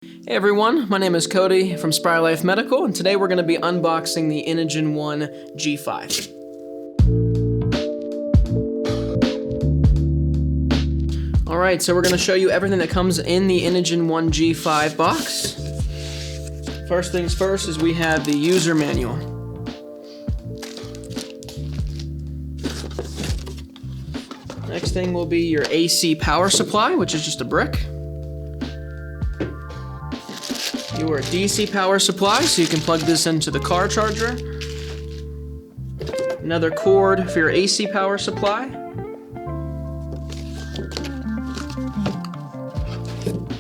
Hey everyone, my name is Cody from Spry Life Medical, and today we're going to be unboxing the Inogen One G5. Alright, so we're going to show you everything that comes in the Inogen One G5 box. First things first is we have the user manual. Next thing will be your AC power supply, which is just a brick. Your DC power supply, so you can plug this into the car charger. Another cord for your AC power supply.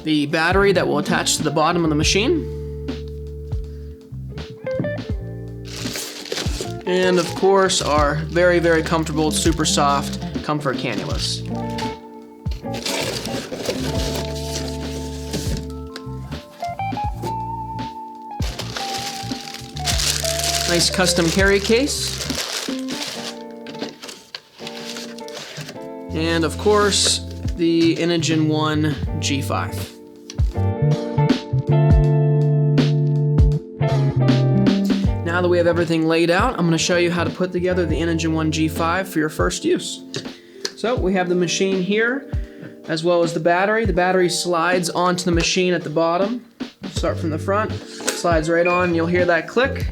The battery that will attach to the bottom of the machine. And of course, our very, very comfortable, super soft comfort cannulas. Nice custom carry case. And of course, the Inogen One G5. Now that we have everything laid out, I'm going to show you how to put together the Inogen One G5 for your first use. So we have the machine here, as well as the battery. The battery slides onto the machine at the bottom. Start from the front, slides right on, you'll hear that click.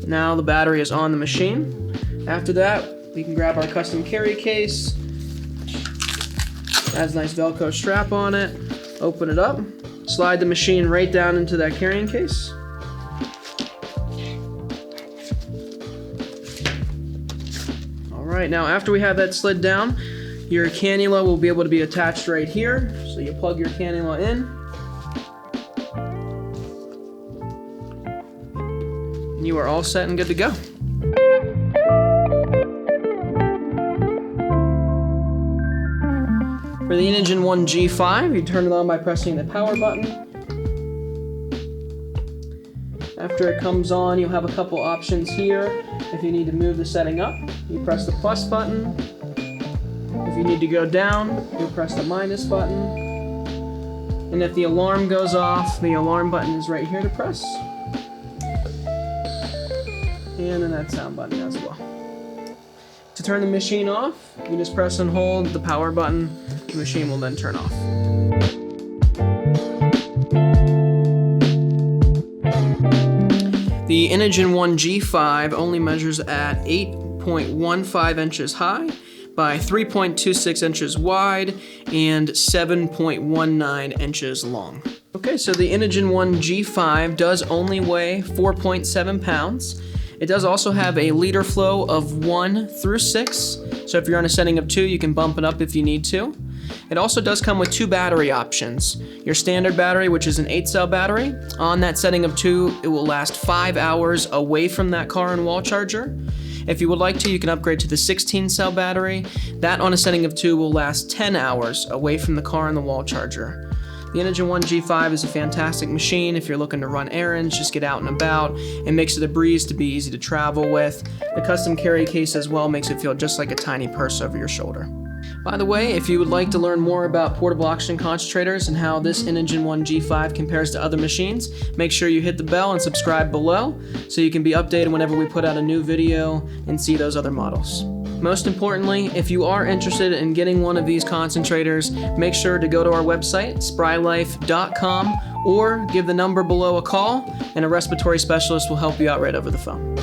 Now the battery is on the machine. After that, we can grab our custom carry case. It has a nice Velcro strap on it. Open it up, slide the machine right down into that carrying case. Alright, now after we have that slid down, your cannula will be able to be attached right here. So you plug your cannula in. And you are all set and good to go. For the Inogen One G5, you turn it on by pressing the power button. After it comes on, you'll have a couple options here. If you need to move the setting up, you press the plus button. If you need to go down, you'll press the minus button. And if the alarm goes off, the alarm button is right here to press. And then that sound button as well. To turn the machine off, you just press and hold the power button. The machine will then turn off. The Inogen One G5 only measures at 8.15 inches high by 3.26 inches wide and 7.19 inches long. Okay, so the Inogen One G5 does only weigh 4.7 pounds. It does also have a liter flow of 1 through 6, so if you're on a setting of 2, you can bump it up if you need to. It also does come with 2 battery options. Your standard battery, which is an 8-cell battery. On that setting of 2, it will last 5 hours away from that car and wall charger. If you would like to, you can upgrade to the 16-cell battery. That on a setting of 2 will last 10 hours away from the car and the wall charger. The Inogen One G5 is a fantastic machine if you're looking to run errands, just get out and about. It makes it a breeze to be easy to travel with. The custom carry case as well makes it feel just like a tiny purse over your shoulder. By the way, if you would like to learn more about portable oxygen concentrators and how this Inogen One G5 compares to other machines, make sure you hit the bell and subscribe below so you can be updated whenever we put out a new video and see those other models. Most importantly, if you are interested in getting one of these concentrators, make sure to go to our website, sprylife.com, or give the number below a call, and a respiratory specialist will help you out right over the phone.